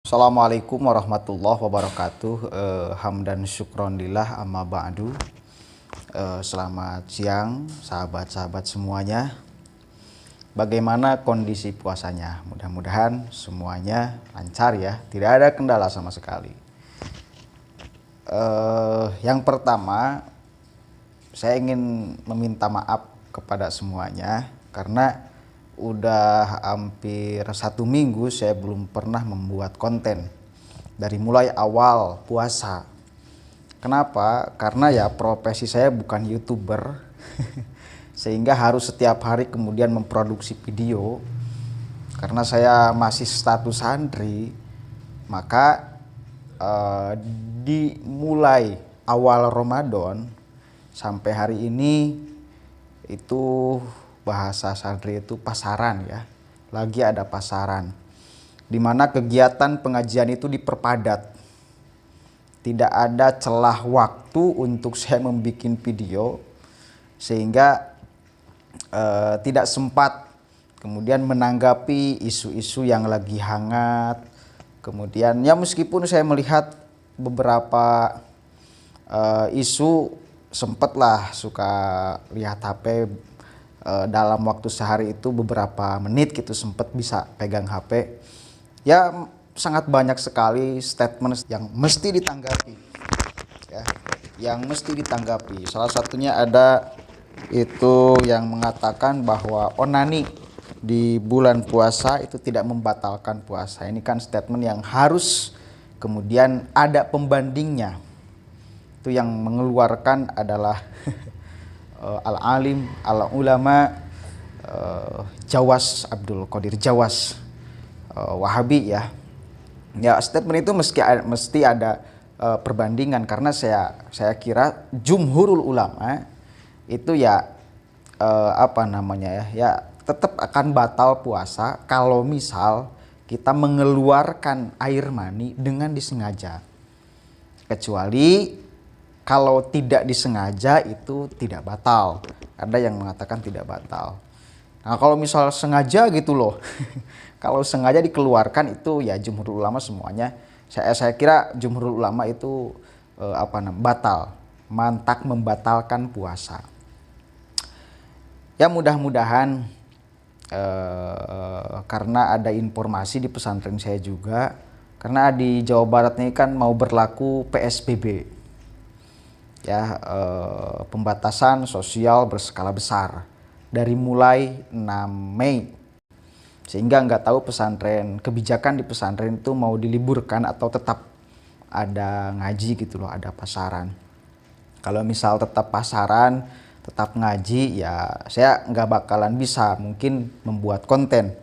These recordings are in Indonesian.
Assalamualaikum warahmatullahi wabarakatuh. Hamdan syukronillah amma ba'du. Selamat siang sahabat-sahabat semuanya. Bagaimana kondisi puasanya? Mudah-mudahan semuanya lancar ya, tidak ada kendala sama sekali. Yang pertama, saya ingin meminta maaf kepada semuanya karena udah hampir 1 minggu saya belum pernah membuat konten dari mulai awal puasa. Kenapa? Karena ya profesi saya bukan YouTuber sehingga harus setiap hari kemudian memproduksi video. Karena saya masih status santri, maka dimulai awal Ramadan sampai hari ini itu bahasa santri itu pasaran ya, lagi ada pasaran dimana kegiatan pengajian itu diperpadat, tidak ada celah waktu untuk saya membuat video sehingga tidak sempat kemudian menanggapi isu-isu yang lagi hangat. Kemudian ya meskipun saya melihat beberapa isu, sempatlah suka lihat HP dalam waktu sehari itu beberapa menit gitu, sempat bisa pegang HP. Ya sangat banyak sekali statement yang mesti ditanggapi ya, yang mesti ditanggapi. Salah satunya ada itu yang mengatakan bahwa onani di bulan puasa itu tidak membatalkan puasa. Ini kan statement yang harus kemudian ada pembandingnya. Itu yang mengeluarkan adalah al-alim, al-ulama Jawas, Abdul Qadir Jawas, Wahabi ya. Ya statement itu mesti ada perbandingan karena saya kira jumhurul ulama itu ya ya tetap akan batal puasa kalau misal kita mengeluarkan air mani dengan disengaja. Kecuali kalau tidak disengaja itu tidak batal. Ada yang mengatakan tidak batal. Nah kalau misal sengaja gitu loh, kalau sengaja dikeluarkan itu ya jumhur ulama semuanya. Saya kira jumhur ulama itu batal, mantak membatalkan puasa. Ya mudah-mudahan karena ada informasi di pesantren saya juga, karena di Jawa Barat ini kan mau berlaku PSBB. Ya, pembatasan sosial berskala besar dari mulai 6 Mei, sehingga nggak tahu kebijakan di pesantren itu mau diliburkan atau tetap ada ngaji gitu loh, ada pasaran. Kalau misal tetap pasaran, tetap ngaji, ya saya nggak bakalan bisa mungkin membuat konten.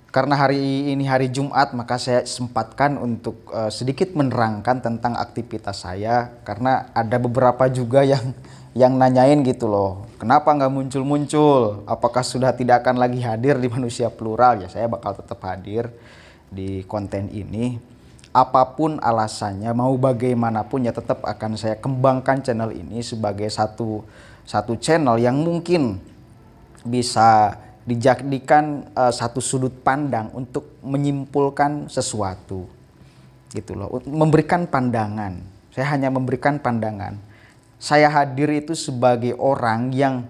Karena hari ini hari Jumat, maka saya sempatkan untuk sedikit menerangkan tentang aktivitas saya. Karena ada beberapa juga yang nanyain gitu loh, kenapa nggak muncul-muncul? Apakah sudah tidak akan lagi hadir di Manusia Plural? Ya saya bakal tetap hadir di konten ini. Apapun alasannya, mau bagaimanapun ya tetap akan saya kembangkan channel ini sebagai satu channel yang mungkin bisa dijadikan satu sudut pandang untuk menyimpulkan sesuatu gitu loh, memberikan pandangan. Saya hanya memberikan pandangan. Saya hadir itu sebagai orang yang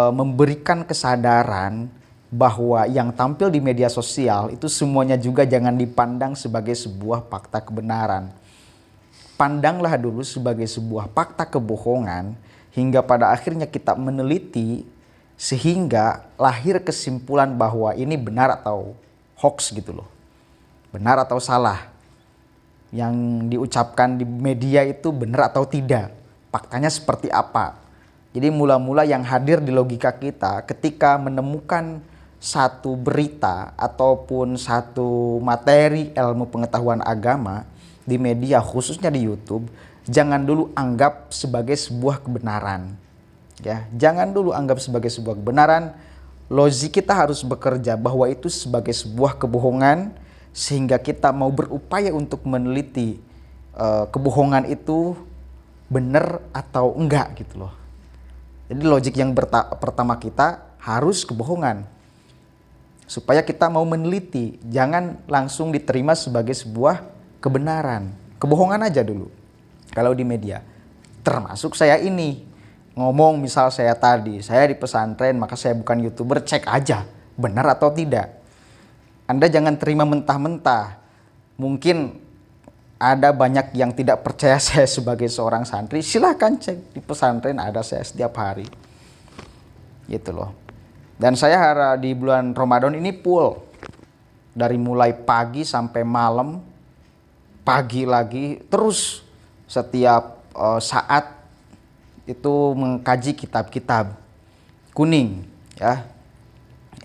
memberikan kesadaran bahwa yang tampil di media sosial itu semuanya juga jangan dipandang sebagai sebuah fakta kebenaran. Pandanglah dulu sebagai sebuah fakta kebohongan hingga pada akhirnya kita meneliti sehingga lahir kesimpulan bahwa ini benar atau hoax gitu loh. Benar atau salah. Yang diucapkan di media itu benar atau tidak. Faktanya seperti apa. Jadi mula-mula yang hadir di logika kita ketika menemukan satu berita ataupun satu materi ilmu pengetahuan agama di media, khususnya di YouTube, jangan dulu anggap sebagai sebuah kebenaran. Ya, jangan dulu anggap sebagai sebuah kebenaran. Logik kita harus bekerja bahwa itu sebagai sebuah kebohongan sehingga kita mau berupaya untuk meneliti kebohongan itu benar atau enggak gitu loh. Jadi logik yang pertama kita harus kebohongan. supaya kita mau meneliti, jangan langsung diterima sebagai sebuah kebenaran. Kebohongan aja dulu kalau di media. Termasuk saya ini ngomong, misal saya tadi, saya di pesantren maka saya bukan YouTuber, cek aja benar atau tidak. Anda jangan terima mentah-mentah. Mungkin ada banyak yang tidak percaya saya sebagai seorang santri, silahkan cek di pesantren ada saya setiap hari. Gitu loh. Dan saya di bulan Ramadan ini full. Dari mulai pagi sampai malam, pagi lagi, terus setiap saat itu mengkaji kitab-kitab kuning ya.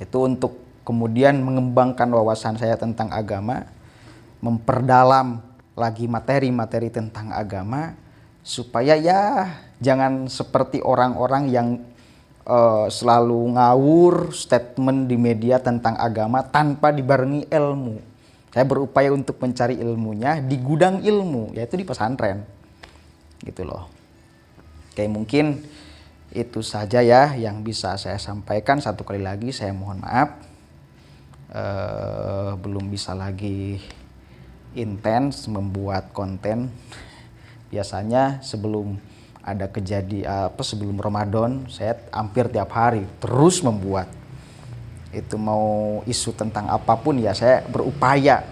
Itu untuk kemudian mengembangkan wawasan saya tentang agama, memperdalam lagi materi-materi tentang agama, supaya ya jangan seperti orang-orang yang selalu ngawur statement di media tentang agama tanpa dibarengi ilmu. Saya berupaya untuk mencari ilmunya di gudang ilmu, yaitu di pesantren. Gitu loh. Oke, mungkin itu saja ya yang bisa saya sampaikan. Satu kali lagi saya mohon maaf. Belum bisa lagi intens membuat konten. Biasanya sebelum ada kejadian sebelum Ramadan saya hampir tiap hari terus membuat. Itu mau isu tentang apapun ya saya berupaya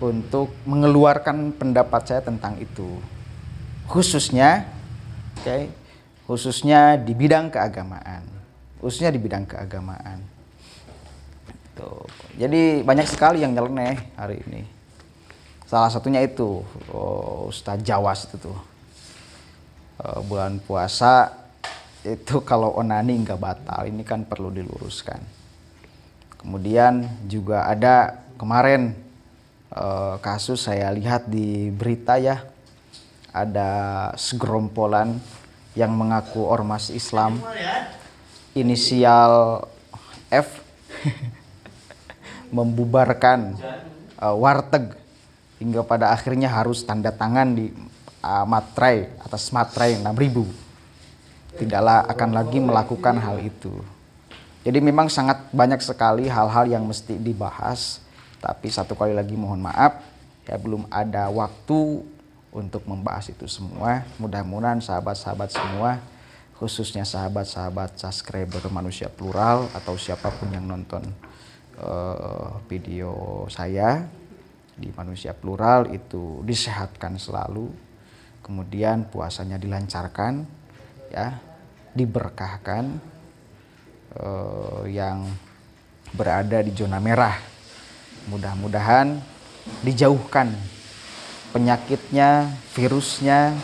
untuk mengeluarkan pendapat saya tentang itu. Khususnya khususnya di bidang keagamaan. Khususnya di bidang keagamaan. Tuh. Jadi banyak sekali yang nyeleneh hari ini. Salah satunya itu Ustadz Jawas itu tuh. Bulan puasa itu kalau onani nggak batal, ini kan perlu diluruskan. Kemudian juga ada kemarin kasus saya lihat di berita ya, ada segerombolan yang mengaku ormas Islam inisial F membubarkan warteg hingga pada akhirnya harus tanda tangan di materai atas materai 6.000. Tidaklah akan lagi melakukan hal itu. Jadi memang sangat banyak sekali hal-hal yang mesti dibahas, tapi satu kali lagi mohon maaf ya belum ada waktu untuk membahas itu semua. Mudah-mudahan sahabat-sahabat semua, khususnya sahabat-sahabat subscriber Manusia Plural atau siapapun yang nonton video saya di Manusia Plural itu disehatkan selalu. Kemudian puasanya dilancarkan, ya, diberkahkan, yang berada di zona merah. Mudah-mudahan dijauhkan penyakitnya, virusnya,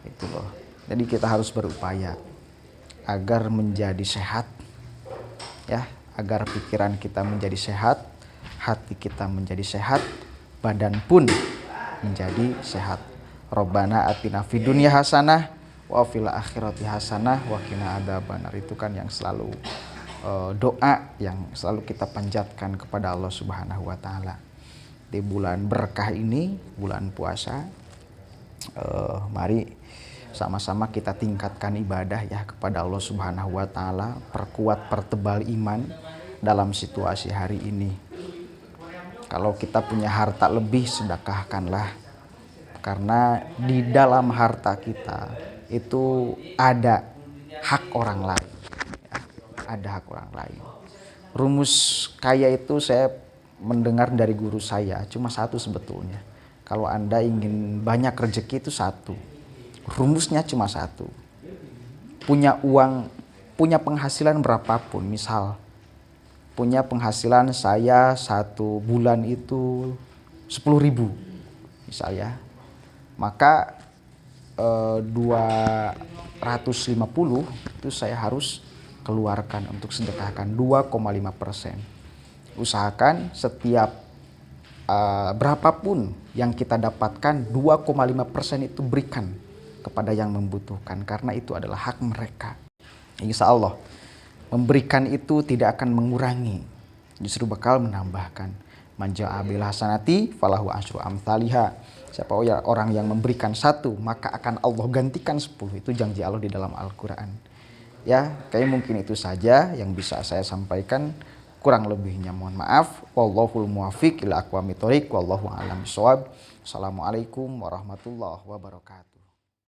itu loh. Jadi kita harus berupaya agar menjadi sehat, ya, agar pikiran kita menjadi sehat, hati kita menjadi sehat, badan pun menjadi sehat. Robbana atina fid dunya hasanah wa fil akhirati hasanah wa qina adzabannar. Itu kan yang selalu doa yang selalu kita panjatkan kepada Allah Subhanahu wa taala. Di bulan berkah ini, bulan puasa, mari sama-sama kita tingkatkan ibadah ya kepada Allah Subhanahu wa taala, perkuat pertebal iman dalam situasi hari ini. Kalau kita punya harta lebih, sedekahkanlah. Karena di dalam harta kita itu ada hak orang lain. Ya, ada hak orang lain. Rumus kaya itu saya mendengar dari guru saya, cuma satu sebetulnya. Kalau Anda ingin banyak rezeki itu satu. Rumusnya cuma satu. Punya uang, punya penghasilan berapapun, misal punya penghasilan saya 1 bulan itu 10.000 misal ya, maka 250 itu saya harus keluarkan untuk sedekahkan 2,5%. Usahakan setiap berapapun yang kita dapatkan 2,5% itu berikan kepada yang membutuhkan, karena itu adalah hak mereka. Insya Allah memberikan itu tidak akan mengurangi, justru bakal menambahkan. Man jaa'a bil hasanati falahu asyru amsalihha. Siapa orang yang memberikan 1, maka akan Allah gantikan 10. Itu janji Allah di dalam Al-Quran. Ya, kayak mungkin itu saja yang bisa saya sampaikan. Kurang lebihnya mohon maaf. Wallahul muwaffiq ila aqwamit thoriq wallahu a'lam bishawab. Assalamualaikum warahmatullahi wabarakatuh.